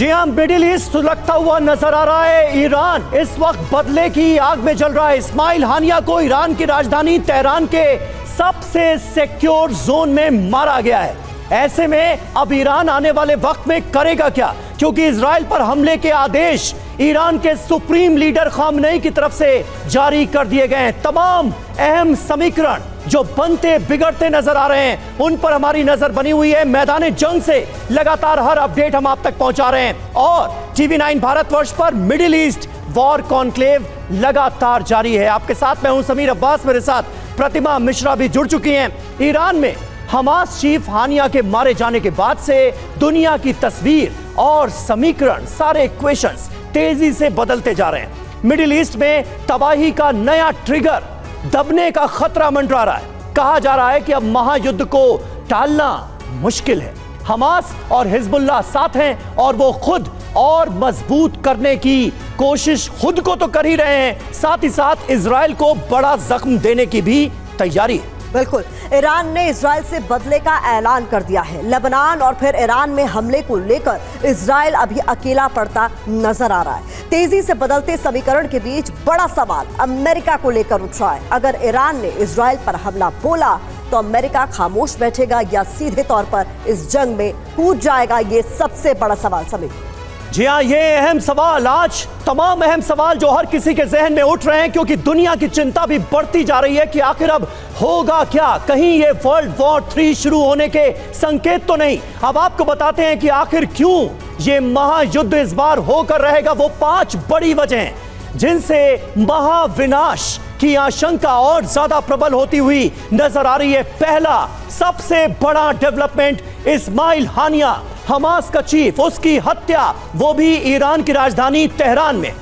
जी हाँ, middle east सुलगता हुआ नजर आ रहा है। ईरान इस वक्त बदले की आग में जल रहा है। इस्माइल हानिया को ईरान की राजधानी तेहरान के सबसे सिक्योर जोन में मारा गया है। ऐसे में अब ईरान आने वाले वक्त में करेगा क्या, क्योंकि इजराइल पर हमले के आदेश ईरान के सुप्रीम लीडर खामनेई की तरफ से जारी कर दिए गए हैं। तमाम अहम समीकरण जो बनते बिगड़ते नजर आ रहे हैं, उन पर हमारी नजर बनी हुई है। मैदान जंग से लगातार हर अपडेट हम आप तक पहुंचा रहे हैं और टीवी 9 भारतवर्ष पर मिडिल ईस्ट वॉर कॉन्क्लेव लगातार जारी है। आपके साथ मैं हूं समीर अब्बास, मेरे साथ प्रतिमा मिश्रा भी जुड़ चुकी हैं। ईरान में हमास चीफ हानिया के मारे जाने के बाद से दुनिया की तस्वीर और समीकरण, सारे इक्वेशंस तेजी से बदलते जा रहे हैं। मिडिल ईस्ट में तबाही का नया ट्रिगर, दबने का खतरा मंडरा रहा है। कहा जा रहा है कि अब महायुद्ध को टालना मुश्किल है। हमास और हिजबुल्लाह साथ हैं और वो खुद और मजबूत करने की कोशिश खुद को तो कर ही रहे हैं, साथ ही साथ इजराइल को बड़ा जख्म देने की भी तैयारी है। बिल्कुल, ईरान ने इजराइल से बदले का ऐलान कर दिया है। लेबनान और फिर ईरान में हमले को लेकर इजराइल अभी अकेला पड़ता नजर आ रहा है। तेजी से बदलते समीकरण के बीच बड़ा सवाल अमेरिका को लेकर उठ रहा है। अगर ईरान ने इजराइल पर हमला बोला तो अमेरिका खामोश बैठेगा या सीधे तौर पर इस जंग में कूद जाएगा? ये सबसे बड़ा सवाल समीर। जी हाँ, ये अहम सवाल, आज तमाम अहम सवाल जो हर किसी के जहन में उठ रहे हैं, क्योंकि दुनिया की चिंता भी बढ़ती जा रही है कि आखिर अब होगा क्या। कहीं ये वर्ल्ड वॉर 3 शुरू होने के संकेत तो नहीं। अब आपको बताते हैं कि आखिर क्यों ये महायुद्ध इस बार होकर रहेगा। वो 5 बड़ी वजहें जिनसे महाविनाश की आशंका और ज्यादा प्रबल होती हुई नजर आ रही है। पहला सबसे बड़ा डेवलपमेंट, इस्माइल हानिया हमास का चीफ, उसकी हत्या, वो भी ईरान की राजधानी तेहरान में।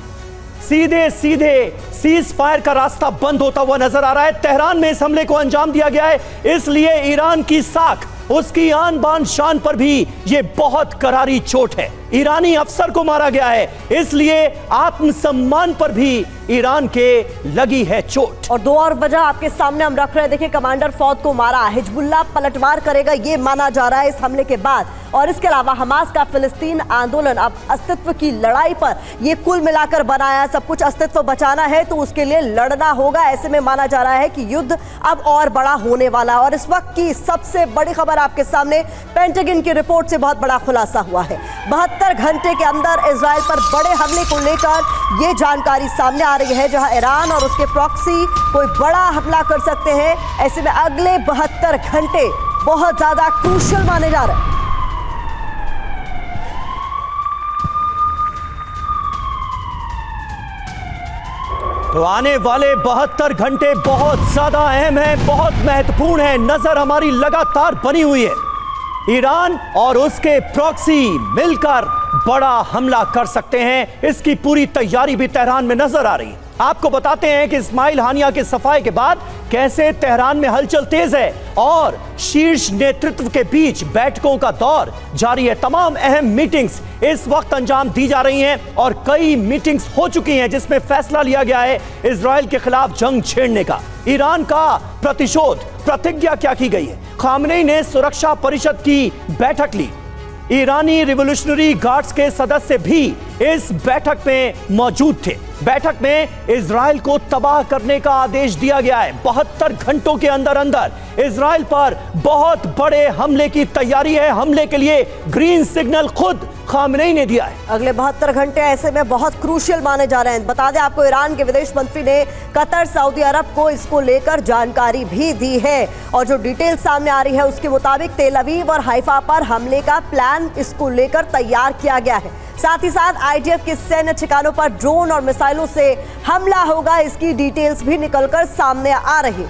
सीधे सीधे सीज फायर का रास्ता बंद होता हुआ नजर आ रहा है। तेहरान में इस हमले को अंजाम दिया गया है, इसलिए ईरान की साख, उसकी आन बान शान पर भी ये बहुत करारी चोट है। ईरानी अफसर को मारा गया है, इसलिए आत्मसम्मान पर भी ईरान के लगी है चोट। और 2 और वजह आपके सामने हम रख रहे हैं। देखिए, कमांडर फौद को मारा, हिजबुल्लाह पलटवार करेगा ये माना जा रहा है इस हमले के बाद। और इसके अलावा हमास का फिलिस्तीन आंदोलन अब अस्तित्व की लड़ाई पर ये कुल मिलाकर बनाया, सब कुछ अस्तित्व बचाना है तो उसके लिए लड़ना होगा। ऐसे में माना जा रहा है कि युद्ध अब और बड़ा होने वाला है। और इस वक्त की सबसे बड़ी खबर आपके सामने, पेंटागन की रिपोर्ट से बहुत बड़ा खुलासा हुआ है। 72 घंटे के अंदर इजराइल पर बड़े हमले को लेकर ये जानकारी सामने आ रही है, जहां ईरान और उसके प्रॉक्सी कोई बड़ा हमला कर सकते हैं। ऐसे में अगले 72 घंटे बहुत ज्यादा क्रूशियल माने जा रहे हैं। तो आने वाले 72 घंटे बहुत ज्यादा अहम है, बहुत महत्वपूर्ण है। नजर हमारी लगातार बनी हुई है। ईरान और उसके प्रॉक्सी मिलकर बड़ा हमला कर सकते हैं, इसकी पूरी तैयारी भी तेहरान में नजर आ रही है। आपको बताते हैं कि इस्माइल हानिया के सफाए के बाद कैसे तेहरान में हलचल तेज है और शीर्ष नेतृत्व के बीच बैठकों का दौर जारी है। तमाम अहम मीटिंग्स इस वक्त अंजाम दी जा रही हैं और कई मीटिंग्स हो चुकी हैं जिसमें फैसला लिया गया है इजराइल के खिलाफ जंग छेड़ने का। ईरान का प्रतिशोध, प्रतिज्ञा क्या की गई है? खामनेई ने सुरक्षा परिषद की बैठक ली। ईरानी रिवॉल्यूशनरी गार्ड्स के सदस्य भी इस बैठक में मौजूद थे। बैठक में इजराइल को तबाह करने का आदेश दिया गया है। 72 घंटों के अंदर अंदर इजराइल पर बहुत बड़े हमले की तैयारी है। हमले के लिए ग्रीन सिग्नल खुद खामनेई ने दिया है। अगले 72 घंटे ऐसे में बहुत क्रूशियल माने जा रहे हैं। बता दें आपको, ईरान के विदेश मंत्री ने कतर, सऊदी अरब को इसको लेकर जानकारी भी दी है। और जो डिटेल सामने आ रही है उसके मुताबिक तेल अवीव और हाइफा पर हमले का प्लान इसको लेकर तैयार किया गया है। साथ ही साथ आईडीएफ के सैन्य ठिकानों पर ड्रोन और मिसाइलों से हमला होगा, इसकी डिटेल्स भी निकलकर सामने आ रही।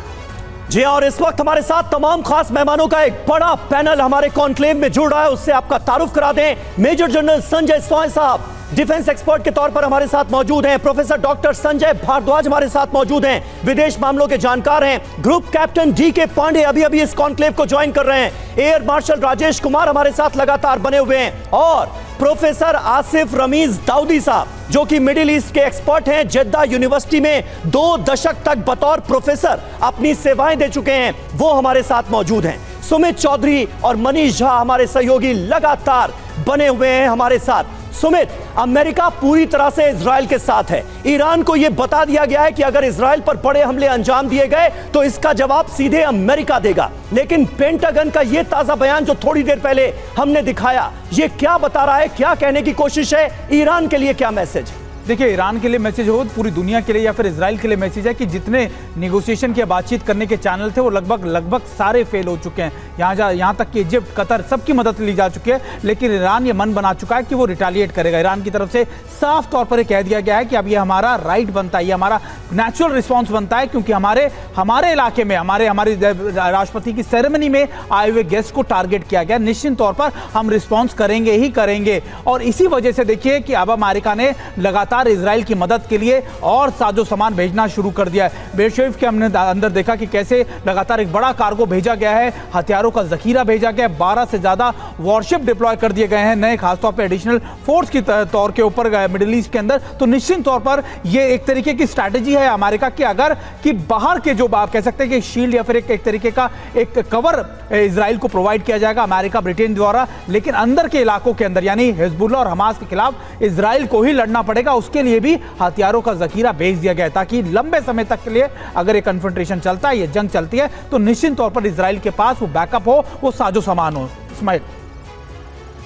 जी, और इस वक्त हमारे साथ तमाम खास मेहमानों का एक बड़ा पैनल हमारे कॉन्क्लेव में जुड़ रहा है। उससे आपका तारुफ करा दें। मेजर जनरल संजय सोय साहब डिफेंस एक्सपर्ट के तौर पर हमारे साथ मौजूद हैं। प्रोफेसर डॉक्टर संजय भारद्वाज हमारे साथ मौजूद हैं, विदेश मामलों के जानकार हैं। ग्रुप कैप्टन DK पांडे अभी इस कॉन्क्लेव को ज्वाइन कर रहे हैं। एयर मार्शल राजेश कुमार हमारे साथ लगातार बने हुए हैं और प्रोफेसर आसिफ रमीज दाऊदी साहब जो कि मिडिल ईस्ट के एक्सपर्ट हैं, जेद्दा यूनिवर्सिटी में 2 दशक तक बतौर प्रोफेसर अपनी सेवाएं दे चुके हैं, वो हमारे साथ मौजूद हैं। सुमित चौधरी और मनीष झा हमारे सहयोगी लगातार बने हुए हैं हमारे साथ। सुमित, अमेरिका पूरी तरह से इजराइल के साथ है। ईरान को यह बता दिया गया है कि अगर इजराइल पर बड़े हमले अंजाम दिए गए तो इसका जवाब सीधे अमेरिका देगा। लेकिन पेंटागन का यह ताजा बयान जो थोड़ी देर पहले हमने दिखाया, यह क्या बता रहा है, क्या कहने की कोशिश है, ईरान के लिए क्या मैसेज? देखिए, ईरान के लिए मैसेज हो, पूरी दुनिया के लिए या फिर इजराइल के लिए मैसेज है कि जितने नेगोशिएशन की बातचीत करने के चैनल थे वो लगभग सारे फेल हो चुके हैं। यहाँ तक कि इजिप्ट, कतर, सबकी मदद ली जा चुकी है, लेकिन ईरान ये मन बना चुका है कि वो रिटालिएट करेगा। ईरान की तरफ से साफ तौर पर कह दिया गया है कि अब ये हमारा राइट बनता है, ये हमारा नेचुरल रिस्पॉन्स बनता है, क्योंकि हमारे इलाके में हमारी राष्ट्रपति की सेरेमनी में आए हुए गेस्ट को टारगेट किया गया। निश्चित तौर पर हम रिस्पॉन्स करेंगे ही करेंगे। और इसी वजह से देखिए कि अब अमेरिका ने लगातार इजराइल की मदद के लिए और साजो सामान भेजना शुरू कर दिया है। बेरशेफ के हमने अंदर देखा कि कैसे लगातार एक बड़ा कार्गो भेजा गया है, हथियारों का जखीरा भेजा गया है, 12 से ज्यादा वॉरशिप डिप्लॉय कर दिए गए हैं नए, खासतौर पर एडिशनल फोर्स की तौर के ऊपर मिडिल ईस्ट के अंदर। तो निश्चित तौर पर यह एक तरीके की स्ट्रैटेजी है अमेरिका की, अगर कि बाहर के जो आप कह सकते हैं कि शील्ड या फिर एक तरीके का एक कवर इजराइल को प्रोवाइड किया जाएगा अमेरिका ब्रिटेन द्वारा, लेकिन अंदर के इलाकों के अंदर यानी हिजबुल्लाह और हमास के खिलाफ इजराइल को ही लड़ना पड़ेगा। उसके लिए भी हथियारों का जखीरा भेज दिया गया है, ताकि लंबे समय तक के लिए अगर ये कन्फ्रंटेशन चलता है, ये जंग चलती है, तो निश्चित तौर पर इजराइल के पास वो बैकअप हो, वो साजो सामान हो। इस्माइल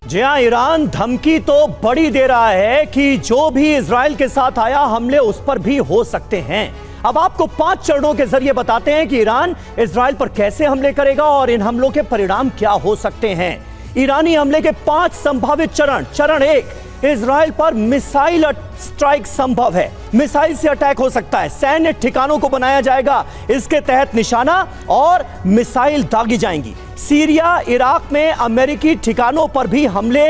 जी हां, ईरान धमकी तो बड़ी दे रहा है कि जो भी इजराइल के साथ आया हमले उस पर भी हो सकते हैं। अब आपको 5 चरणों के जरिए बताते हैं कि ईरान इजराइल पर कैसे हमले करेगा और इन हमलों के परिणाम क्या हो सकते हैं। ईरानी हमले के 5 संभावित चरण। चरण 1, इजराइल पर मिसाइल स्ट्राइक संभव है, मिसाइल से अटैक हो सकता है, सैन्य ठिकानों को बनाया जाएगा, इसके तहत निशाना और मिसाइल दागी जाएंगी। सीरिया, इराक में अमेरिकी ठिकानों पर भी हमले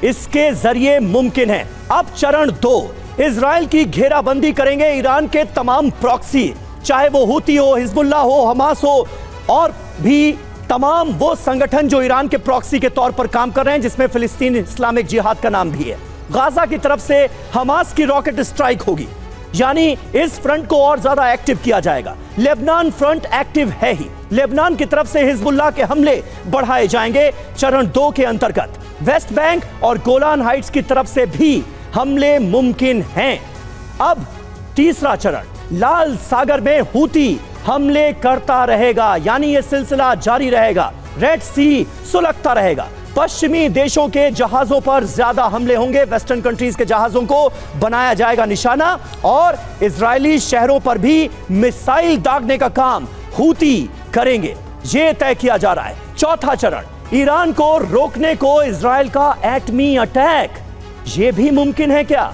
इसके जरिए मुमकिन है। अब चरण 2, इजराइल की घेराबंदी करेंगे ईरान के तमाम प्रॉक्सी, चाहे वो हुती हो, हिजबुल्लाह हो, हमास हो और भी तमाम वो संगठन जो ईरान के प्रॉक्सी के तौर पर काम कर रहे हैं, जिसमें फिलिस्तीन इस्लामिक जिहाद का नाम भी है। गाजा की तरफ से हमास की रॉकेट स्ट्राइक होगी, यानी इस फ्रंट को और ज्यादा एक्टिव किया जाएगा। लेबनान फ्रंट एक्टिव है ही, लेबनान की तरफ से हिजबुल्लाह के हमले बढ़ाए जाएंगे चरण 2 के अंतर्गत। वेस्ट बैंक और गोलान हाइट्स की तरफ से भी हमले मुमकिन हैं। अब तीसरा चरण, लाल सागर में हुती हमले करता रहेगा, यानी यह सिलसिला जारी रहेगा। रेड सी सुलगता रहेगा, पश्चिमी देशों के जहाजों पर ज्यादा हमले होंगे, वेस्टर्न कंट्रीज के जहाजों को बनाया जाएगा निशाना और इजरायली शहरों पर भी मिसाइल दागने का काम हुती करेंगे, यह तय किया जा रहा है। चौथा चरण, ईरान को रोकने को इजराइल का एटमी अटैक, यह भी मुमकिन है क्या?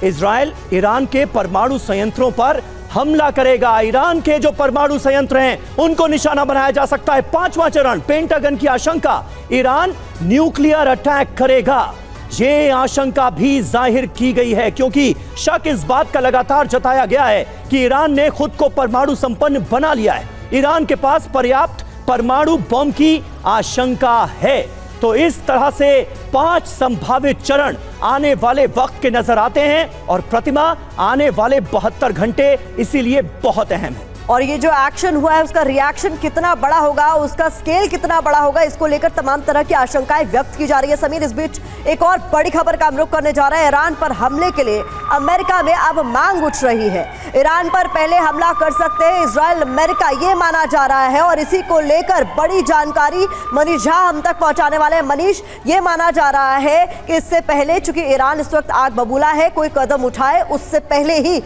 इजराइल ईरान के परमाणु संयंत्रों पर हमला करेगा, ईरान के जो परमाणु संयंत्र हैं उनको निशाना बनाया जा सकता है। 5वां चरण, पेंटागन की आशंका, ईरान न्यूक्लियर अटैक करेगा, ये आशंका भी जाहिर की गई है, क्योंकि शक इस बात का लगातार जताया गया है कि ईरान ने खुद को परमाणु संपन्न बना लिया है, ईरान के पास पर्याप्त परमाणु बम की आशंका है। तो इस तरह से 5 संभावित चरण आने वाले वक्त के नजर आते हैं और प्रतिमा आने वाले 72 घंटे इसीलिए बहुत अहम है। और ये जो एक्शन हुआ है उसका रिएक्शन कितना बड़ा होगा, उसका स्केल कितना बड़ा होगा, इसको लेकर तमाम तरह की आशंकाएं व्यक्त की जा रही है। समीर, इस बीच एक और बड़ी खबर का हम रुख करने जा रहे हैं। ईरान पर हमले के लिए अमेरिका में अब मांग उठ रही है। ईरान पर पहले हमला कर सकते हैं इजराइल, अमेरिका, ये माना जा रहा है और इसी को लेकर बड़ी जानकारी मनीष झा हम तक पहुंचाने वाले हैं। मनीष, ये माना जा रहा है कि इससे पहले, चूंकि ईरान इस वक्त आग बबूला है, कोई कदम उठाए उससे पहले ही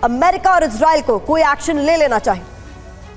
अमेरिका और इजराइल को कोई एक्शन ले लेना चाहिए।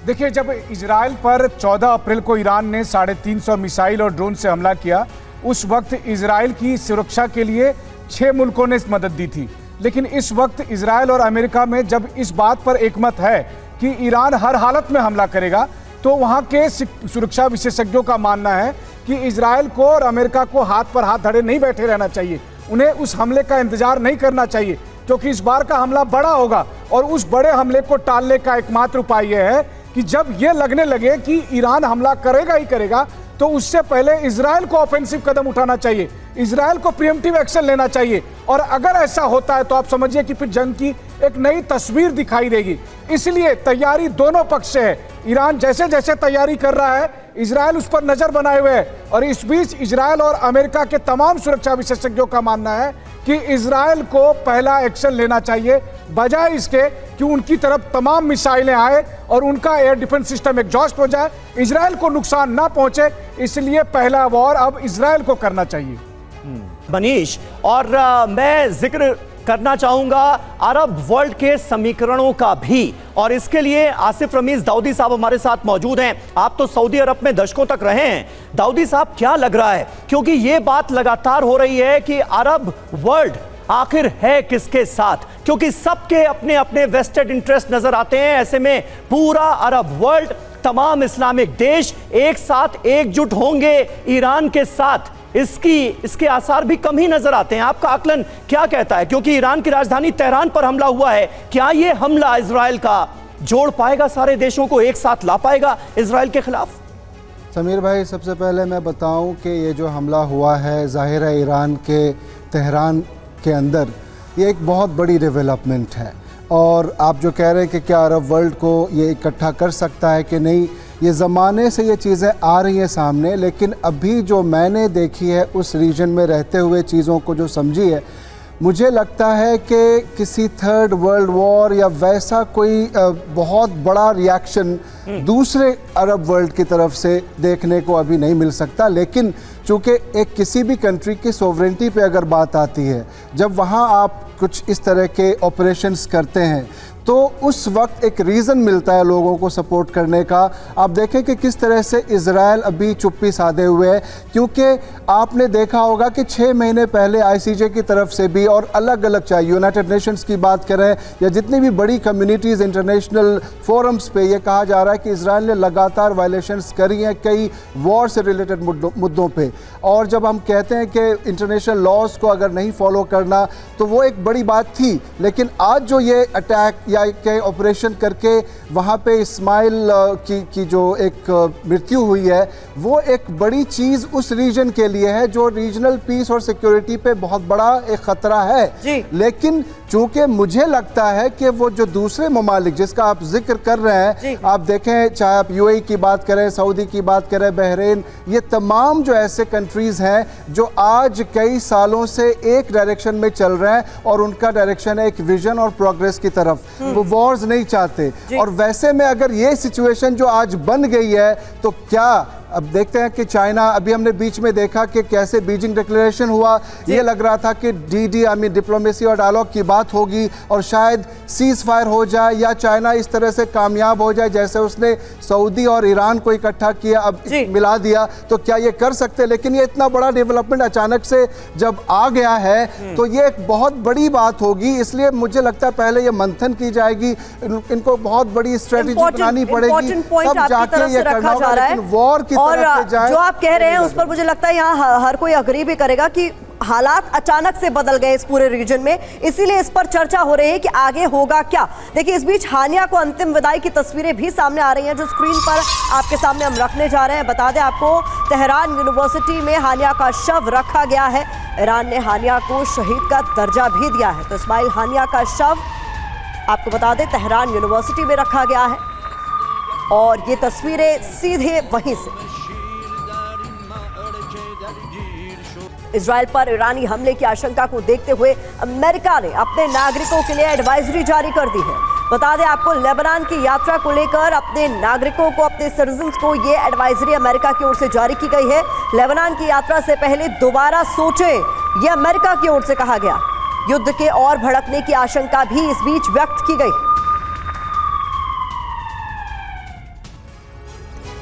देखिए, जब इजराइल पर 14 अप्रैल को ईरान ने 350 मिसाइल और ड्रोन से हमला किया, उस वक्त इजराइल की सुरक्षा के लिए 6 मुल्कों ने मदद दी थी। लेकिन इस वक्त इजराइल और अमेरिका में जब इस बात पर एकमत है कि ईरान हर हालत में हमला करेगा, तो वहाँ के सुरक्षा विशेषज्ञों का मानना है कि इजराइल को और अमेरिका को हाथ पर हाथ धरे नहीं बैठे रहना चाहिए, उन्हें उस हमले का इंतजार नहीं करना चाहिए, क्योंकि इस बार का हमला बड़ा होगा और उस बड़े हमले को टालने का एकमात्र उपाय यह है कि जब यह लगने लगे कि ईरान हमला करेगा ही करेगा, तो उससे पहले इजराइल को ऑफेंसिव कदम उठाना चाहिए, इजराइल को प्रीएम्प्टिव एक्शन लेना चाहिए। और अगर ऐसा होता है तो आप समझिए कि फिर जंग की एक नई तस्वीर दिखाई देगी। इसलिए तैयारी दोनों पक्ष से है। ईरान जैसे जैसे तैयारी कर रहा है, इजराइल उस पर नजर बनाए हुए है। और इस बीच इजराइल और अमेरिका के तमाम सुरक्षा विशेषज्ञों का मानना है कि इजराइल को पहला एक्शन लेना चाहिए, बजाय इसके कि उनकी तरफ तमाम मिसाइलें आए और उनका एयर डिफेंस सिस्टम एग्जॉस्ट हो जाए, इजराइल को नुकसान ना पहुंचे। इसलिए पहला वॉर अब इजराइल को करना चाहिए। मनीष, और मैं जिक्र करना चाहूंगा अरब वर्ल्ड के समीकरणों का भी, और इसके लिए आसिफ रमीज दाऊदी साहब हमारे साथ मौजूद हैं। आप तो सऊदी अरब में दशकों तक रहे हैं। दाऊदी साहब, क्या लग रहा है, क्योंकि ये बात लगातार हो रही है कि अरब वर्ल्ड आखिर है किसके साथ, क्योंकि सबके अपने अपने वेस्टेड इंटरेस्ट नजर आते हैं। ऐसे में पूरा अरब वर्ल्ड, तमाम इस्लामिक देश एक साथ एकजुट होंगे ईरान के साथ, इसके आसार भी कम ही नजर आते हैं। आपका आकलन क्या कहता है, क्योंकि ईरान की राजधानी तेहरान पर हमला हुआ है, क्या यह हमला इजराइल का जोड़ पाएगा, सारे देशों को एक साथ ला पाएगा इजराइल के खिलाफ? समीर भाई, सबसे पहले मैं बताऊं कि ये जो हमला हुआ है ज़ाहिर है ईरान के तेहरान के अंदर, ये एक बहुत बड़ी डेवलपमेंट है। और आप जो कह रहे हैं कि क्या अरब वर्ल्ड को ये इकट्ठा कर सकता है कि नहीं, ये ज़माने से ये चीज़ें आ रही हैं सामने, लेकिन अभी जो मैंने देखी है उस रीजन में रहते हुए चीज़ों को जो समझी है, मुझे लगता है कि किसी थर्ड वर्ल्ड वॉर या वैसा कोई बहुत बड़ा रिएक्शन दूसरे अरब वर्ल्ड की तरफ से देखने को अभी नहीं मिल सकता। लेकिन चूँकि एक किसी भी कंट्री की सोवरेंटी पे अगर बात आती है, जब वहाँ आप कुछ इस तरह के ऑपरेशंस करते हैं तो उस वक्त एक रीज़न मिलता है लोगों को सपोर्ट करने का। आप देखें कि किस तरह से इजराइल अभी चुप्पी साधे हुए है, क्योंकि आपने देखा होगा कि 6 महीने पहले आईसीजे की तरफ से भी और अलग अलग, चाहे यूनाइटेड नेशंस की बात करें या जितनी भी बड़ी कम्युनिटीज़ इंटरनेशनल फोरम्स पे, ये कहा जा रहा है कि इजराइल ने लगातार वायलेशंस करी हैं कई वॉर से रिलेटेड मुद्दों पे। और जब हम कहते हैं कि इंटरनेशनल लॉज को अगर नहीं फॉलो करना, तो वो एक बड़ी बात थी। लेकिन आज जो ये अटैक या के ऑपरेशन करके वहाँ पे इस्माइल की जो एक मृत्यु हुई है, वो एक बड़ी चीज़ उस रीजन के लिए है जो रीजनल पीस और सिक्योरिटी पे बहुत बड़ा एक ख़तरा है। लेकिन चूँकि मुझे लगता है कि वो जो दूसरे ममालिक जिसका आप जिक्र कर रहे हैं, आप देखें चाहे आप यूएई की बात करें, सऊदी की बात करें, बहरीन, ये तमाम जो ऐसे कंट्रीज़ हैं जो आज कई सालों से एक डायरेक्शन में चल रहे हैं और उनका डायरेक्शन है एक विजन और प्रोग्रेस की तरफ, वो वॉर्स नहीं चाहते। और वैसे में अगर ये सिचुएशन जो आज बन गई है, तो क्या अब देखते हैं कि चाइना, अभी हमने बीच में देखा कि कैसे बीजिंग डिक्लेरेशन हुआ, ये लग रहा था कि डिप्लोमेसी और डायलॉग की बात होगी और शायद सीज फायर हो जाए या चाइना इस तरह से कामयाब हो जाए जैसे उसने सऊदी और ईरान को इकट्ठा किया, अब मिला दिया, तो क्या ये कर सकते। लेकिन ये इतना बड़ा डेवलपमेंट अचानक से जब आ गया है तो ये एक बहुत बड़ी बात होगी। इसलिए मुझे लगता है पहले ये मंथन की जाएगी, इनको बहुत बड़ी स्ट्रेटेजी बनानी पड़ेगी, तब जाके ये करना होगा। लेकिन वॉर की और जो आप कह रहे हैं उस पर मुझे लगता है यहाँ हर कोई अग्री भी करेगा कि हालात अचानक से बदल गए इस पूरे रीजन में, इसीलिए इस पर चर्चा हो रही है कि आगे होगा क्या। देखिए, इस बीच हानिया को अंतिम विदाई की तस्वीरें भी सामने आ रही हैं जो स्क्रीन पर आपके सामने हम रखने जा रहे हैं। बता दें आपको, तेहरान यूनिवर्सिटी में हानिया का शव रखा गया है। ईरान ने हानिया को शहीद का दर्जा भी दिया है। तो इस्माइल हानिया का शव आपको बता दें तेहरान यूनिवर्सिटी में रखा गया है और ये तस्वीरें सीधे वहीं से। इजराइल पर ईरानी हमले की आशंका को देखते हुए अमेरिका ने अपने नागरिकों के लिए एडवाइजरी जारी कर दी है। बता दें आपको, लेबनान की यात्रा को लेकर अपने नागरिकों को, अपने सिटीजन्स को ये एडवाइजरी अमेरिका की ओर से जारी की गई है। लेबनान की यात्रा से पहले दोबारा सोचें, यह अमेरिका की ओर से कहा गया। युद्ध के और भड़कने की आशंका भी इस बीच व्यक्त की गई।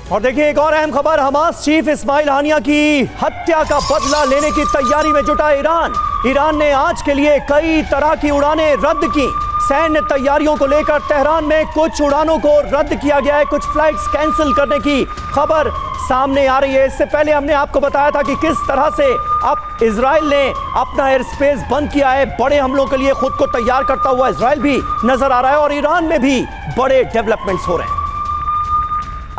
और देखिए, एक और अहम खबर, हमास चीफ इस्माइल हानिया की हत्या का बदला लेने की तैयारी में जुटा ईरान। ईरान ने आज के लिए कई तरह की उड़ानें रद्द की। सैन्य तैयारियों को लेकर तेहरान में कुछ उड़ानों को रद्द किया गया है, कुछ फ्लाइट्स कैंसिल करने की खबर सामने आ रही है। इससे पहले हमने आपको बताया था कि किस तरह से अब इजराइल ने अपना एयर स्पेस बंद किया है। बड़े हमलों के लिए खुद को तैयार करता हुआ इजराइल भी नजर आ रहा है और ईरान में भी बड़े डेवलपमेंट्स हो रहे हैं।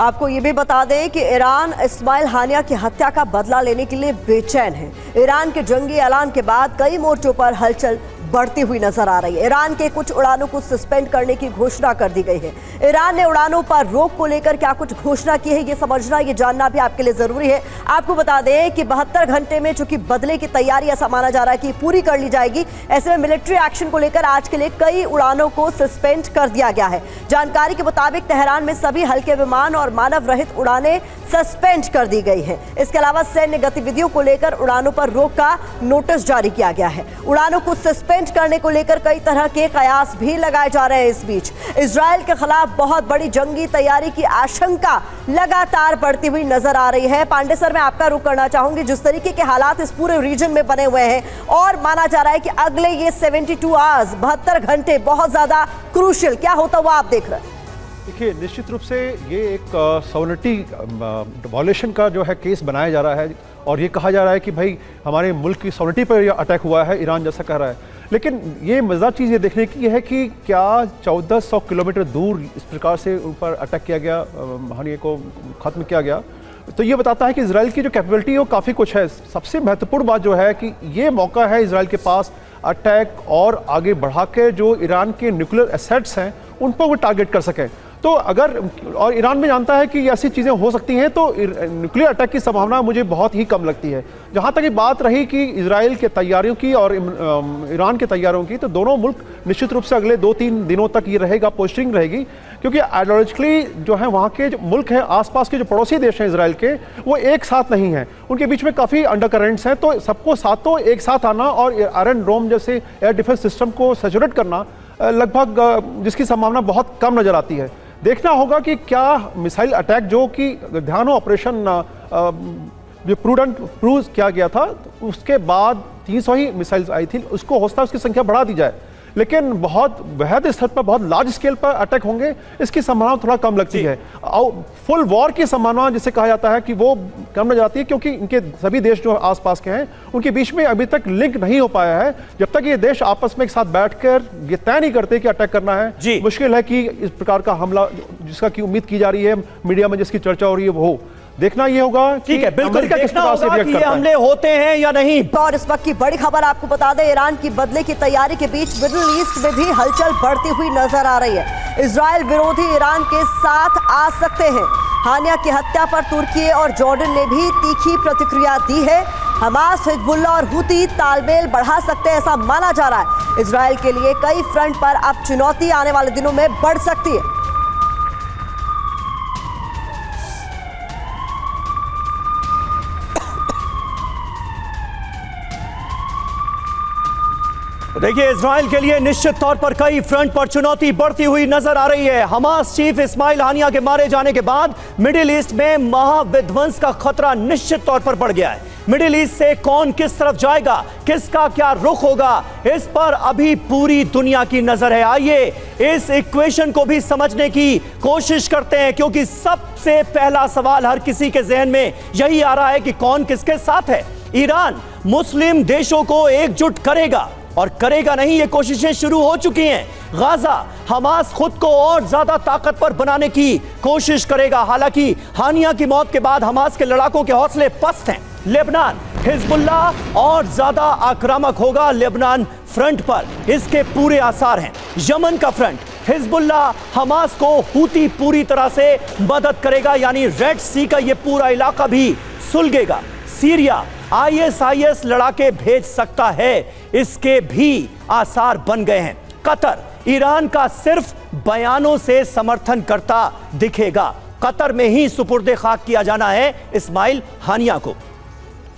आपको ये भी बता दें कि ईरान इस्माइल हानिया की हत्या का बदला लेने के लिए बेचैन है। ईरान के जंगी ऐलान के बाद कई मोर्चों पर हलचल बढ़ती हुई नजर आ रही है। ईरान के कुछ उड़ानों को सस्पेंड करने की घोषणा कर दी गई है। ईरान ने उड़ानों पर रोक को लेकर क्या कुछ घोषणा की है, ये समझना, ये जानना भी आपके लिए जरूरी है। आपको बता दें कि 72 घंटे में चूंकि बदले की तैयारी ऐसा माना जा रहा है कि पूरी कर ली जाएगी, ऐसे में मिलिट्री एक्शन को लेकर आज के लिए कई उड़ानों को सस्पेंड कर दिया गया है। जानकारी के मुताबिक तेहरान में सभी हल्के विमान और मानव रहित उड़ानें सस्पेंड कर दी गई है। इसके अलावा सैन्य गतिविधियों को लेकर उड़ानों पर रोक का नोटिस जारी किया गया है। उड़ानों को सस्पेंड करने को लेकर कई तरह के कयास भी लगाए जा रहे हैं। इस बीच इजरायल के खिलाफ बहुत बड़ी जंगी तैयारी की आशंका लगातार बढ़ती हुई नजर आ रही है। पांडे सर, मैं आपका रुख करना चाहूंगी, जिस तरीके के हालात इस पूरे रीजन में बने हुए हैं और माना जा रहा है कि अगले ये 72 आवर्स 72 घंटे बहुत ज्यादा क्रूशियल, क्या होता हुआ आप देख रहे हैं? देखिए, निश्चित रूप से ये एक सॉवरेनिटी वायलेशन का जो है केस बनाया जा रहा है और ये कहा जा रहा है कि भाई हमारे मुल्क की सॉवरेनिटी पर यह अटैक हुआ है, ईरान जैसा कह रहा है। लेकिन ये मज़ेदार चीज़ ये देखने की है कि क्या 1400 किलोमीटर दूर इस प्रकार से ऊपर अटैक किया गया, हानि को ख़त्म किया गया, तो ये बताता है कि इजराइल की जो कैपेबिलिटी है वो काफ़ी कुछ है। सबसे महत्वपूर्ण बात जो है कि ये मौका है इजराइल के पास अटैक और आगे बढ़ा के जो ईरान के न्यूक्लियर एसेट्स हैं उन पर वो टारगेट कर सकें। तो अगर, और ईरान में जानता है कि ऐसी चीज़ें हो सकती हैं, तो न्यूक्लियर अटैक की संभावना मुझे बहुत ही कम लगती है। जहाँ तक ये बात रही कि इजराइल के तैयारियों की और ईरान के तैयारियों की, तो दोनों मुल्क निश्चित रूप से अगले 2-3 दिनों तक ये रहेगा, पोस्टिंग रहेगी, क्योंकि आइडियोलॉजिकली जो है वहाँ के जो मुल्क हैं, आसपास के जो पड़ोसी देश हैं इजराइल के, वो एक साथ नहीं हैं, उनके बीच में काफ़ी अंडर करेंट्स हैं। तो सबको साथों एक साथ आना और आयरन डोम जैसे एयर डिफेंस सिस्टम को सैचुरेट करना लगभग जिसकी संभावना बहुत कम नज़र आती है। देखना होगा कि क्या मिसाइल अटैक जो कि ध्यान ऑपरेशन जो प्रूडेंट क्रूज किया गया था, उसके बाद 300 ही मिसाइल्स आई थी, उसको हो सकता है उसकी संख्या बढ़ा दी जाए, लेकिन बहुत वृहद स्तर पर, बहुत लार्ज स्केल पर अटैक होंगे, इसकी संभावना थोड़ा कम लगती है। फुल वॉर की संभावना जिसे कहा जाता है कि वो कम नजर आती है, क्योंकि इनके सभी देश जो आसपास के हैं उनके बीच में अभी तक लिंक नहीं हो पाया है। जब तक ये देश आपस में एक साथ बैठकर ये तय नहीं करते कि अटैक करना है, मुश्किल है कि इस प्रकार का हमला जिसका की उम्मीद की जा रही है, मीडिया में जिसकी चर्चा हो रही है, वो हो। देखना ये होगा, ठीक है, बिल्कुल देखना होगा कि ये हमले होते हैं या नहीं। और इस वक्त की बड़ी खबर आपको बता दें, ईरान की बदले की तैयारी के बीच मिडिल ईस्ट में भी हलचल बढ़ती हुई नजर आ रही है। इजराइल विरोधी ईरान के साथ आ सकते हैं। हानिया की हत्या पर तुर्की और जॉर्डन ने भी तीखी प्रतिक्रिया दी है। हमास, हिजबुल्लाह और हुती तालमेल बढ़ा सकते हैं, ऐसा माना जा रहा है। इजराइल के लिए कई फ्रंट पर अब चुनौती आने वाले दिनों में बढ़ सकती है। देखिए, इजराइल के लिए निश्चित तौर पर कई फ्रंट पर चुनौती बढ़ती हुई नजर आ रही है। हमास चीफ इस्माइल हानिया के मारे जाने के बाद मिडिल ईस्ट में महाविध्वंस का खतरा निश्चित तौर पर बढ़ गया है। मिडिल ईस्ट से कौन किस तरफ जाएगा, किसका क्या रुख होगा, इस पर अभी पूरी दुनिया की नजर है। आइए इस इक्वेशन को भी समझने की कोशिश करते हैं, क्योंकि सबसे पहला सवाल हर किसी के जहन में यही आ रहा है कि कौन किसके साथ है। ईरान मुस्लिम देशों को एकजुट करेगा और करेगा नहीं, ये कोशिशें शुरू हो चुकी हैं। गाजा, हमास खुद को और ज्यादा ताकतवर बनाने की कोशिश करेगा। हालांकि हानिया की मौत के बाद हमास के लड़ाकों के हौसले पस्त हैं। लेबनान, हिजबुल्लाह और ज्यादा आक्रामक होगा लेबनान फ्रंट पर, इसके पूरे आसार हैं। यमन का फ्रंट, हिजबुल्लाह हमास को हुती पूरी तरह से मदद करेगा, यानी रेड सी का ये पूरा इलाका भी सुलगेगा। सीरिया, ISIS लड़ाके भेज सकता है, इसके भी आसार बन गए हैं। कतर, ईरान का सिर्फ बयानों से समर्थन करता दिखेगा। कतर में ही सुपुर्दे खाक किया जाना है इस्माइल हानिया को।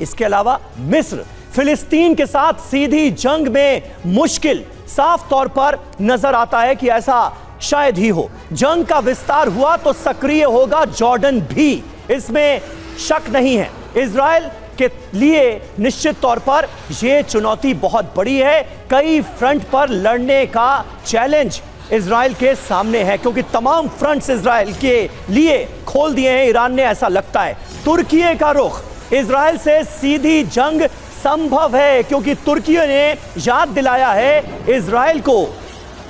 इसके अलावा मिस्र, फिलिस्तीन के साथ सीधी जंग में मुश्किल साफ तौर पर नजर आता है कि ऐसा शायद ही हो। जंग का विस्तार हुआ तो सक्रिय होगा जॉर्डन भी, इसमें शक नहीं है। इजराइल के लिए निश्चित तौर पर यह चुनौती बहुत बड़ी है। कई फ्रंट पर लड़ने का चैलेंज इजराइल के सामने है, क्योंकि तमाम फ्रंट्स इजराइल के लिए खोल दिए हैं ईरान ने, ऐसा लगता है। तुर्की का रुख, इजराइल से सीधी जंग संभव है, क्योंकि तुर्की ने याद दिलाया है इजराइल को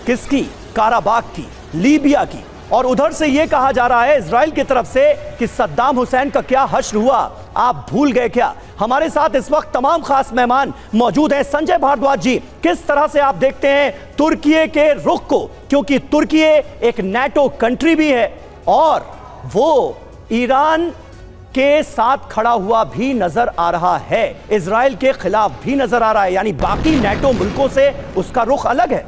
किसकी, काराबाग की, लीबिया की। और उधर से यह कहा जा रहा है इजराइल की तरफ से कि सद्दाम हुसैन का क्या हश्र हुआ, आप भूल गए क्या। हमारे साथ इस वक्त तमाम खास मेहमान मौजूद हैं। संजय भारद्वाज जी, किस तरह से आप देखते हैं तुर्की के रुख को, क्योंकि तुर्की एक नाटो कंट्री भी है और वो ईरान के साथ खड़ा हुआ भी नजर आ रहा है, इजराइल के खिलाफ भी नजर आ रहा है, यानी बाकी नाटो मुल्कों से उसका रुख अलग है।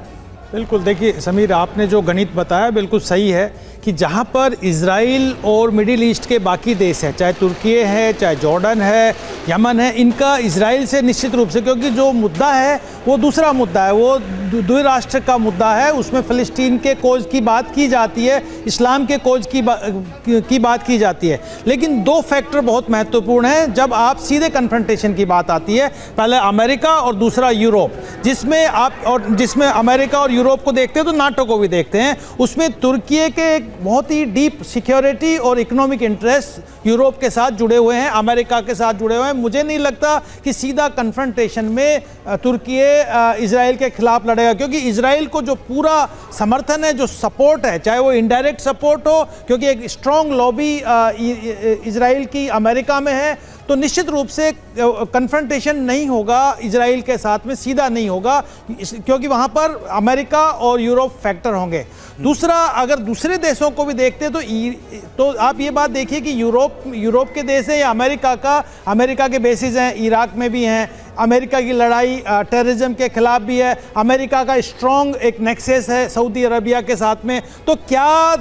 बिल्कुल, देखिए समीर, आपने जो गणित बताया बिल्कुल सही है कि जहाँ पर इजराइल और मिडिल ईस्ट के बाकी देश हैं, चाहे तुर्की है, चाहे जॉर्डन है, यमन है, इनका इजराइल से निश्चित रूप से, क्योंकि जो मुद्दा है वो दूसरा मुद्दा है, वो द्विराष्ट्र का मुद्दा है, उसमें फ़लस्तीन के कोज की बात की जाती है, इस्लाम के कोज की बात की जाती है। लेकिन दो फैक्टर बहुत महत्वपूर्ण हैं जब आप सीधे कन्फ्रंटेशन की बात आती है, पहले अमेरिका और दूसरा यूरोप, जिसमें अमेरिका और यूरोप को देखते हैं तो नाटो को भी देखते हैं। उसमें तुर्की के बहुत ही डीप सिक्योरिटी और इकोनॉमिक इंटरेस्ट यूरोप के साथ जुड़े हुए हैं, अमेरिका के साथ जुड़े हुए हैं। मुझे नहीं लगता कि सीधा कन्फ्रंटेशन में तुर्की इजराइल के खिलाफ लड़ेगा, क्योंकि इजराइल को जो पूरा समर्थन है, जो सपोर्ट है, चाहे वो इनडायरेक्ट सपोर्ट हो, क्योंकि एक स्ट्रॉन्ग लॉबी इजराइल की अमेरिका में है, तो निश्चित रूप से कन्फ्रंटेशन नहीं होगा इजराइल के साथ में, सीधा नहीं होगा, क्योंकि वहाँ पर अमेरिका और यूरोप फैक्टर होंगे। दूसरा, अगर दूसरे देशों को भी देखते हैं तो आप ये बात देखिए कि यूरोप के देश हैं या अमेरिका के बेसिस हैं, इराक में भी हैं, अमेरिका की लड़ाई टेररिज्म के खिलाफ भी है, अमेरिका का स्ट्रॉन्ग एक नेक्सस है सऊदी अरबिया के साथ में। तो क्या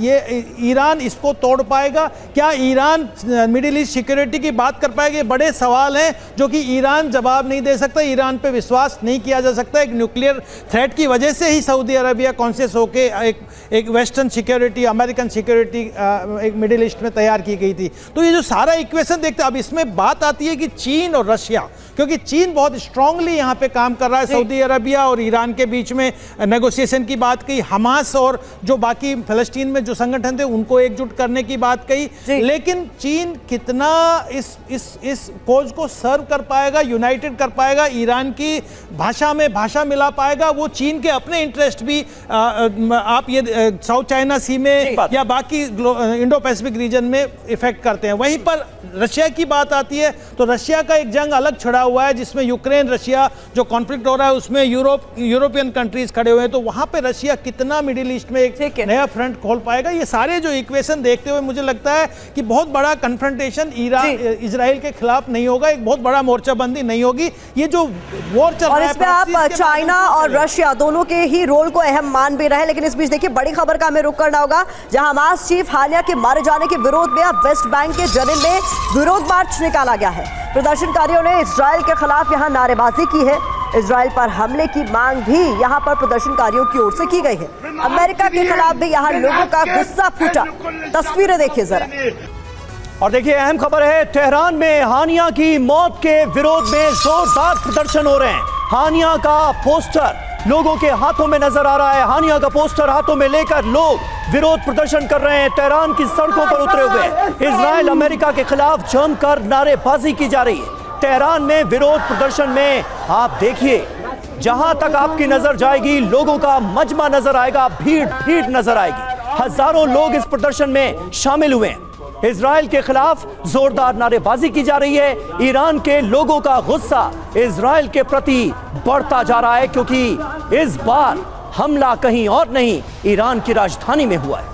ये ईरान इसको तोड़ पाएगा? क्या ईरान मिडिल ईस्ट सिक्योरिटी की बात कर पाएगा? ये बड़े सवाल हैं जो कि ईरान जवाब नहीं दे सकता, ईरान पे विश्वास नहीं किया जा सकता। एक न्यूक्लियर थ्रेट की वजह से ही सऊदी अरबिया कॉन्शियस होके एक वेस्टर्न सिक्योरिटी, अमेरिकन सिक्योरिटी एक मिडिल ईस्ट में तैयार की गई थी। तो ये जो सारा इक्वेशन देखते हैं, अब इसमें बात आती है कि चीन और रशिया, क्योंकि चीन बहुत स्ट्रांगली यहाँ पे काम कर रहा है, सऊदी अरबिया और ईरान के बीच में नेगोशिएशन की बात कही, हमास और जो बाकी फ़लस्तीन में जो संगठन थे उनको एकजुट करने की बात कही। लेकिन चीन कितना इस कोज को सर्व कर पाएगा, यूनाइटेड कर पाएगा, ईरान की भाषा में भाषा मिला पाएगा, वो चीन के अपने इंटरेस्ट भी आप ये साउथ चाइना सी में या बाकी इंडो पैसिफिक रीजन में इफेक्ट करते हैं। वहीं पर रशिया की बात आती है तो रशिया का एक जंग अलग छड़ा हुआ है, जिसमें यूक्रेन रशिया जो कॉन्फ्लिक्ट हो रहा है उसमें यूरोपियन कंट्रीज खड़े हुए हैं। तो वहां पे रशिया कितना मिडिल ईस्ट में एक नया फ्रंट खोल पाएगा? ये सारे जो इक्वेशन देखते हुए मुझे लगता है कि बहुत बड़ा कन्फ्रंटेशन इजराइल के खिलाफ नहीं होगा, एक बहुत बड़ा मोर्चाबंदी नहीं होगी। ये जो वॉर चल रहा है, और इसमें आप चाइना और रशिया दोनों के ही रोल को अहम मान भी रहे हैं। लेकिन इस बीच देखिए, बड़ी खबर का हमें रुख करना होगा, जहां हमास चीफ हानिया के मारे जाने के विरोध में अब वेस्ट बैंक के जनीन में विरोध मार्च निकाला गया है। प्रदर्शनकारियों ने इजराइल के खिलाफ यहां नारेबाजी की है। इजराइल पर हमले की मांग भी यहां पर प्रदर्शनकारियों की ओर से की गई है। अमेरिका के खिलाफ भी यहां लोगों का गुस्सा फूटा। तस्वीरें देखिए जरा। और देखिए, अहम खबर है, तेहरान में हानिया की मौत के विरोध में जोरदार प्रदर्शन हो रहे हैं। हानिया का पोस्टर लोगों के हाथों में नजर आ रहा है। हानिया का पोस्टर हाथों में लेकर लोग विरोध प्रदर्शन कर रहे हैं, तेहरान की सड़कों पर उतरे हुए हैं। इजराइल अमेरिका के खिलाफ जमकर नारेबाजी की जा रही है। तेहरान में विरोध प्रदर्शन में आप देखिए, जहां तक आपकी नजर जाएगी लोगों का मजमा नजर आएगा, भीड़ नजर आएगी। हजारों लोग इस प्रदर्शन में शामिल हुए हैं। इजराइल के खिलाफ जोरदार नारेबाजी की जा रही है। ईरान के लोगों का गुस्सा इजराइल के प्रति बढ़ता जा रहा है, क्योंकि इस बार हमला कहीं और नहीं, ईरान की राजधानी में हुआ है।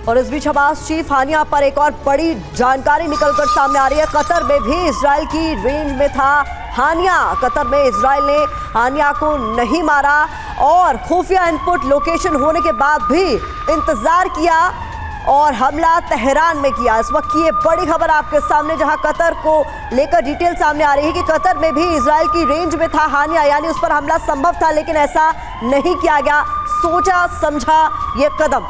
और इस बीच हमास चीफ हानिया पर एक और बड़ी जानकारी निकलकर सामने आ रही है। कतर में भी इजराइल की रेंज में था हानिया। कतर में इजराइल ने हानिया को नहीं मारा और खुफिया इनपुट लोकेशन होने के बाद भी इंतजार किया और हमला तेहरान में किया। इस वक्त की ये बड़ी खबर आपके सामने, जहां कतर को लेकर डिटेल सामने आ रही है कि कतर में भी इजराइल की रेंज में था हानिया, यानी उस पर हमला संभव था, लेकिन ऐसा नहीं किया गया। सोचा समझा ये कदम।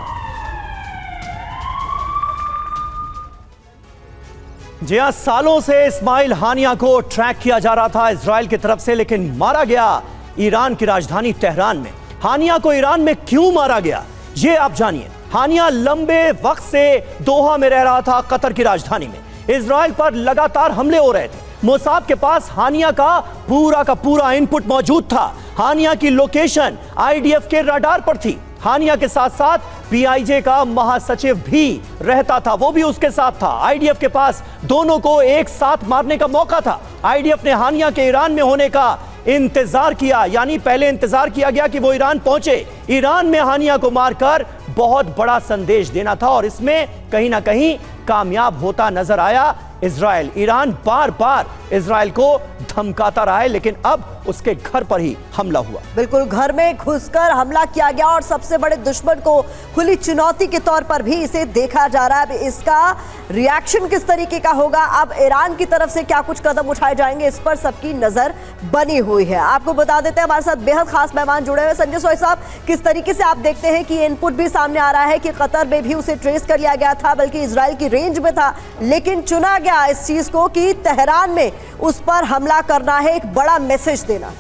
जी हां, सालों से इस्माइल हानिया को ट्रैक किया जा रहा था इजराइल की तरफ से, लेकिन मारा गया ईरान की राजधानी तेहरान में। हानिया को ईरान में क्यों मारा गया, ये आप जानिए। हानिया लंबे वक्त से दोहा में रह रहा था, कतर की राजधानी में। इजराइल पर लगातार हमले हो रहे थे। मोसाद के पास हानिया का पूरा इनपुट मौजूद था। हानिया की लोकेशन आईडीएफ के रडार पर थी। हानिया के साथ साथ पीआईजे का महासचिव भी रहता था, वो भी उसके साथ था। आईडीएफ के पास दोनों को एक साथ मारने का मौका था। आईडीएफ ने हानिया के ईरान में होने का इंतजार किया, यानी पहले इंतजार किया गया कि वो ईरान पहुंचे, ईरान में हानिया को मारकर बहुत बड़ा संदेश देना था, और इसमें कहीं ना कहीं कामयाब होता नजर आया इजराइल। ईरान बार बार इजराइल को धमकाता रहा है, लेकिन अब उसके घर पर ही हमला हुआ। बिल्कुल, घर में घुसकर हमला किया गया और सबसे बड़े दुश्मन को खुली चुनौती के तौर पर भी इसे देखा जा रहा है। अब इसका रिएक्शन किस तरीके का होगा, अब ईरान की तरफ से क्या कुछ कदम उठाए जाएंगे, इस पर सबकी नजर बनी हुई है। आपको बता देते हैं हमारे साथ बेहद खास मेहमान जुड़े हुए। संजय सोई साहब, किस तरीके से आप देखते हैं कि इनपुट भी सामने आ रहा है कि कतर में भी उसे ट्रेस कर लिया गया था, बल्कि इजराइल की रेंज में था, लेकिन चुना गया इस चीज को कि तेहरान में उस पर हमला करना है, एक बड़ा मैसेज देना।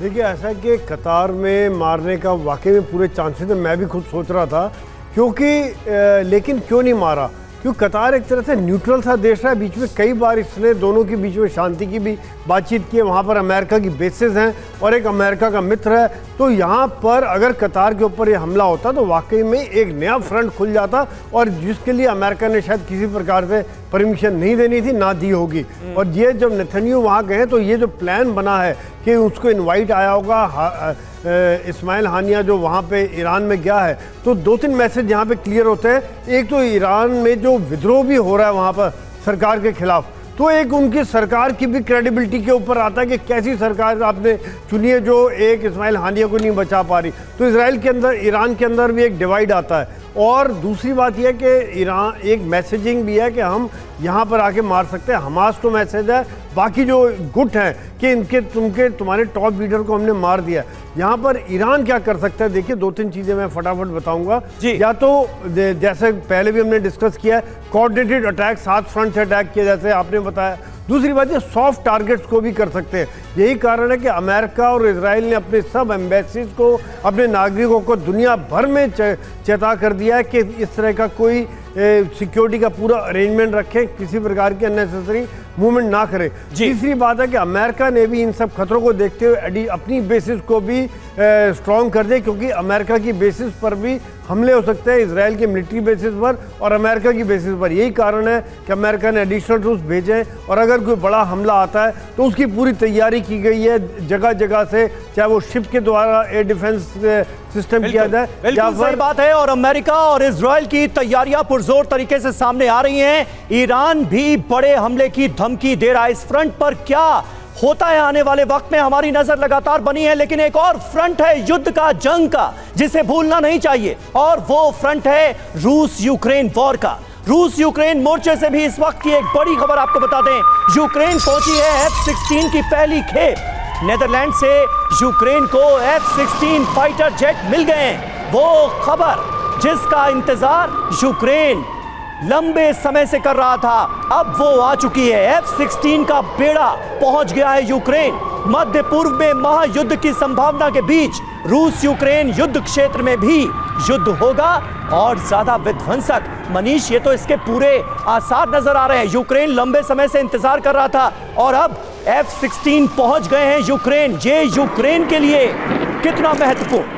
देखिए, ऐसा कि कतार में मारने का वाकई में पूरे चांसेस, मैं भी खुद सोच रहा था, क्योंकि लेकिन क्यों नहीं मारा, क्योंकि कतार एक तरह से न्यूट्रल सा देश है। बीच में कई बार इसने दोनों के बीच में शांति की भी बातचीत की है, वहाँ पर अमेरिका की बेसेस हैं और एक अमेरिका का मित्र है। तो यहाँ पर अगर कतार के ऊपर ये हमला होता तो वाकई में एक नया फ्रंट खुल जाता, और जिसके लिए अमेरिका ने शायद किसी प्रकार से परमिशन नहीं देनी थी, ना दी होगी। और ये जब नेतन्याहू वहाँ गए तो ये जो प्लान बना है कि उसको इन्वाइट आया होगा इस्माइल हानिया जो वहाँ पे ईरान में गया है, तो 2-3 मैसेज यहाँ पे क्लियर होते हैं। एक तो ईरान में जो विद्रोह भी हो रहा है वहाँ पर सरकार के खिलाफ, तो एक उनकी सरकार की भी क्रेडिबिलिटी के ऊपर आता है कि कैसी सरकार आपने चुनी है जो एक इस्माइल हानिया को नहीं बचा पा रही। तो इजराइल के अंदर, ईरान के अंदर भी एक डिवाइड आता है। और दूसरी बात यह कि ईरान एक मैसेजिंग भी है कि हम यहाँ पर आके मार सकते हैं। हमास को मैसेज है, बाकी जो गुट हैं कि तुम्हारे टॉप लीडर को हमने मार दिया। यहाँ पर ईरान क्या कर सकता है, देखिए 2-3 चीज़ें मैं फटाफट बताऊंगा। या तो जैसे पहले भी हमने डिस्कस किया, कोऑर्डिनेटेड अटैक, 7 फ्रंट से अटैक किया जैसे आपने बताया। दूसरी बात ये सॉफ्ट टारगेट्स को भी कर सकते हैं। यही कारण है कि अमेरिका और इजराइल ने अपने सब एम्बेसीज को, अपने नागरिकों को दुनिया भर में चेता कर दिया है कि इस तरह का कोई सिक्योरिटी का पूरा अरेंजमेंट रखें, किसी प्रकार की अननेसेसरी मूवमेंट ना करें। तीसरी बात है कि अमेरिका ने भी इन सब खतरों को देखते हुए अपनी बेसिस को भी स्ट्रॉन्ग कर दिया, क्योंकि अमेरिका की बेसिस पर भी हमले हो सकते हैं, इजराइल के मिलिट्री बेसिस पर और अमेरिका की बेसिस पर। यही कारण है कि अमेरिका ने एडिशनल ट्रूप्स भेजे, और अगर कोई बड़ा हमला आता है तो उसकी पूरी तैयारी की गई है जगह जगह से, चाहे वो शिप के द्वारा एयर डिफेंस सिस्टम किया जाए। बिल्कुल सही बात है, और अमेरिका और इजराइल की तैयारियां पुरजोर तरीके से सामने आ रही हैं। ईरान भी बड़े हमले की धमकी दे रहा है। इस फ्रंट पर क्या होता है आने वाले वक्त में, हमारी नजर लगातार बनी है। लेकिन एक और फ्रंट है युद्ध का, जंग का, जिसे भूलना नहीं चाहिए, और वो फ्रंट है रूस यूक्रेन वॉर का। रूस यूक्रेन मोर्चे से भी इस वक्त की एक बड़ी खबर आपको बता दें। यूक्रेन पहुंची है F-16 की पहली खेप। नेदरलैंड से यूक्रेन को F-16 फाइटर जेट मिल गए। वो खबर जिसका इंतजार यूक्रेन लंबे समय से कर रहा था, अब वो आ चुकी है। F-16 का बेड़ा पहुंच गया है यूक्रेन। मध्य पूर्व में महायुद्ध की संभावना के बीच रूस यूक्रेन युद्ध क्षेत्र में भी युद्ध होगा, और ज्यादा विध्वंसक। मनीष, ये तो इसके पूरे आसार नजर आ रहे हैं। यूक्रेन लंबे समय से इंतजार कर रहा था, और अब F-16 पहुंच गए हैं यूक्रेन। ये यूक्रेन के लिए कितना महत्वपूर्ण?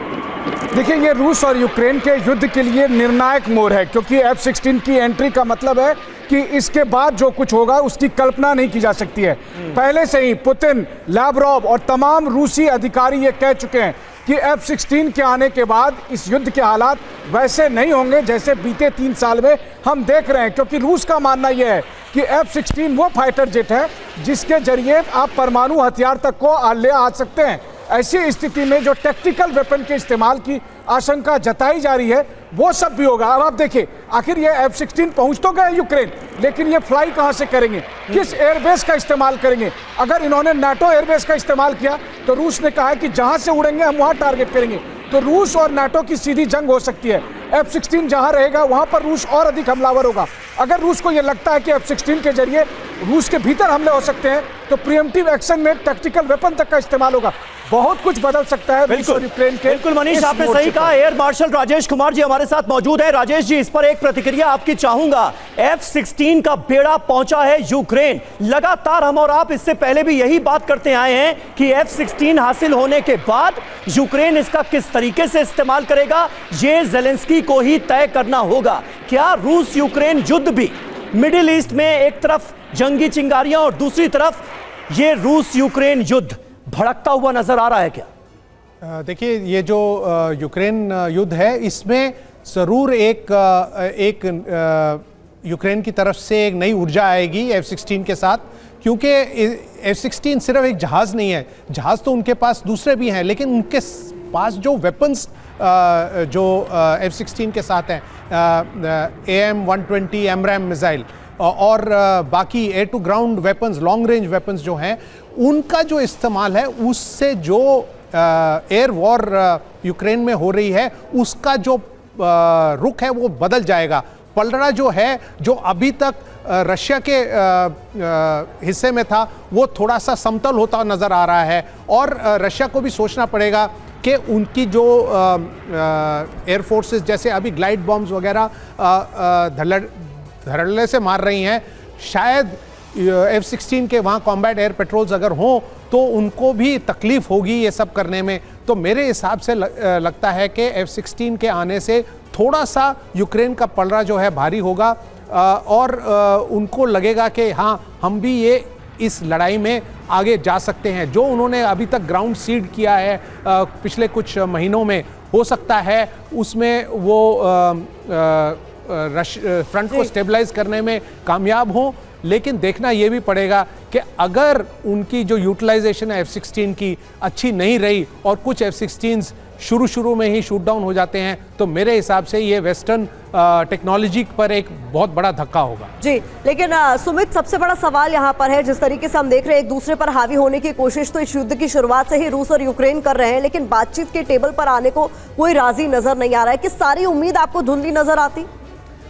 देखिए, ये रूस और यूक्रेन के युद्ध के लिए निर्णायक मोड़ है, क्योंकि F-16 की एंट्री का मतलब है कि इसके बाद जो कुछ होगा उसकी कल्पना नहीं की जा सकती है। पहले से ही पुतिन, लाव्रोव और तमाम रूसी अधिकारी ये कह चुके हैं कि F-16 के आने के बाद इस युद्ध के हालात वैसे नहीं होंगे जैसे बीते 3 साल में हम देख रहे हैं। क्योंकि रूस का मानना यह है कि F-16 वो फाइटर जेट है जिसके जरिए आप परमाणु हथियार तक को ले आ सकते हैं। ऐसी स्थिति में जो टैक्टिकल वेपन के इस्तेमाल की आशंका जताई जा रही है वो सब भी होगा। अब आप देखिए, आखिर ये F-16 पहुंच तो गए यूक्रेन, लेकिन ये फ्लाई कहां से करेंगे, किस एयरबेस का इस्तेमाल करेंगे? अगर इन्होंने नाटो एयरबेस का इस्तेमाल किया तो रूस ने कहा है कि जहां से उड़ेंगे हम वहां टारगेट करेंगे, तो रूस और नाटो की सीधी जंग हो सकती है। F-16 जहां रहेगा वहां पर रूस और अधिक हमलावर होगा। अगर रूस को यह लगता है कि F-16 के जरिए रूस के भीतर हमले हो सकते हैं तो प्रीएम्प्टिव एक्शन में टैक्टिकल वेपन तक का इस्तेमाल होगा। बहुत कुछ बदल सकता है रूस और यूक्रेन के। बिल्कुल मनीष, इस आपने मोर्चे सही पर। कहा। एयर मार्शल राजेश कुमार जी हमारे साथ मौजूद है। राजेश जी, इस पर एक प्रतिक्रिया आपकी चाहूंगा। F-16 का बेड़ा पहुंचा है यूक्रेन। लगातार हम और आप इससे पहले भी यही बात करते आए हैं कि F-16 हासिल होने के बाद यूक्रेन इसका किस तरीके से इस्तेमाल करेगा, यह ज़ेलेंस्की को ही तय करना होगा। क्या रूस यूक्रेन युद्ध भी मिडिल ईस्ट में एक तरफ जंगी चिंगारियां और दूसरी तरफ ये रूस यूक्रेन युद्ध भड़कता हुआ नजर आ रहा है क्या? देखिए, ये जो यूक्रेन युद्ध है, इसमें ज़रूर एक यूक्रेन की तरफ से एक नई ऊर्जा आएगी F-16 के साथ, क्योंकि F-16 सिर्फ एक जहाज़ नहीं है। जहाज़ तो उनके पास दूसरे भी हैं, लेकिन उनके पास जो वेपन्स जो F-16 के साथ हैं, AM-120 एमरैम मिसाइल और बाकी air to ground weapons, long range weapons जो हैं, उनका जो इस्तेमाल है, उससे जो एयर वॉर यूक्रेन में हो रही है, उसका जो रुख है वो बदल जाएगा। पलड़ा जो है, जो अभी तक रशिया के हिस्से में था, वो थोड़ा सा समतल होता नज़र आ रहा है और रशिया को भी सोचना पड़ेगा कि उनकी जो एयर फोर्सेस जैसे अभी ग्लाइड बॉम्ब्स वगैरह धड़ल्ले से मार रही हैं, शायद F-16 के वहाँ कॉम्बैट एयर पेट्रोल्स अगर हों तो उनको भी तकलीफ होगी ये सब करने में। तो मेरे हिसाब से लगता है कि F-16 के आने से थोड़ा सा यूक्रेन का पलड़ा जो है भारी होगा और उनको लगेगा कि हाँ, हम भी ये इस लड़ाई में आगे जा सकते हैं। जो उन्होंने अभी तक ग्राउंड सीड किया है पिछले कुछ महीनों में, हो सकता है उसमें वो फ्रंट को स्टेबलाइज करने में कामयाब हों, लेकिन देखना यह भी पड़ेगा कि अगर उनकी जो यूटिलाइजेशन है F-16 की अच्छी नहीं रही और कुछ F-16s शुरू में ही शूट डाउन हो जाते हैं, तो मेरे हिसाब से ये वेस्टर्न टेक्नोलॉजी पर एक बहुत बड़ा धक्का होगा। जी, लेकिन सुमित, सबसे बड़ा सवाल यहाँ पर है, जिस तरीके से हम देख रहे हैं एक दूसरे पर हावी होने की कोशिश तो इस युद्ध की शुरुआत से ही रूस और यूक्रेन कर रहे हैं, लेकिन बातचीत के टेबल पर आने को कोई राजी नजर नहीं आ रहा है। कि सारी उम्मीद आपको धुंधली नजर आती?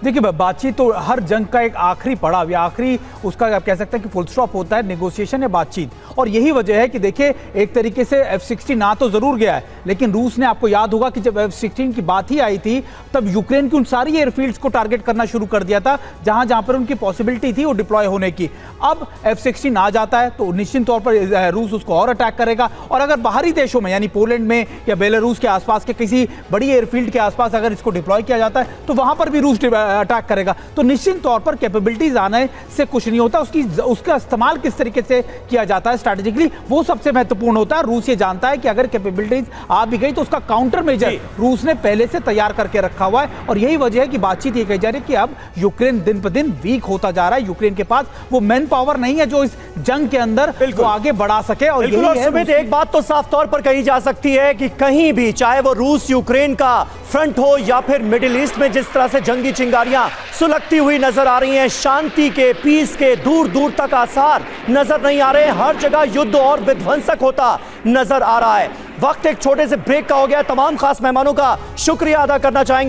देखिए, बातचीत तो हर जंग का एक आखिरी पड़ाव या आखिरी उसका आप कह सकते हैं कि फुल स्टॉप होता है नेगोशिएशन या बातचीत। और यही वजह है कि देखिए, एक तरीके से F-16 ना तो जरूर गया है, लेकिन रूस ने, आपको याद होगा कि जब F-16 की बात ही आई थी, तब यूक्रेन की उन सारी एयरफील्ड्स को टारगेट करना शुरू कर दिया था जहां जहां पर उनकी पॉसिबिलिटी थी वो डिप्लॉय होने की। अब F-16 आ जाता है तो निश्चित तौर पर रूस उसको और अटैक करेगा, और अगर बाहरी देशों में यानी पोलैंड में या बेलारूस के आसपास के किसी बड़ी एयरफील्ड के आसपास अगर इसको डिप्लॉय किया जाता है तो वहां पर भी रूस अटैक करेगा। तो निश्चित तौर पर कैपेबिलिटीज आने से कुछ नहीं होता, उसका इस्तेमाल किस तरीके से किया जाता है स्ट्रैटेजिकली, वो सबसे महत्वपूर्ण होता है। रूस ये जानता है कि अगर कैपेबिलिटीज आ भी गई तो उसका काउंटर मेजर रूस ने पहले से तैयार करके रखा हुआ है। और यही वजह है कि बातचीत ये कही जा रही है कि अब यूक्रेन दिन पर दिन वीक होता जा रहा है। यूक्रेन के पास वो मैन पावर नहीं है जो इस जंग के अंदर वो आगे बढ़ा सके। और सुमित, एक बात तो साफ तौर पर कही जा सकती है कि कहीं भी, चाहे वो रूस यूक्रेन का फ्रंट हो या फिर मिडिल ईस्ट में जिस तरह से जंगी चिंगारियां सुलगती हुई नजर आ रही हैं, शांति के, पीस के दूर दूर तक आसार नजर नहीं आ रहे। हर जगह युद्ध और विध्वंसक होता नजर आ रहा है। वक्त एक छोटे से ब्रेक का हो गया। तमाम खास मेहमानों का शुक्रिया अदा करना चाहेंगे।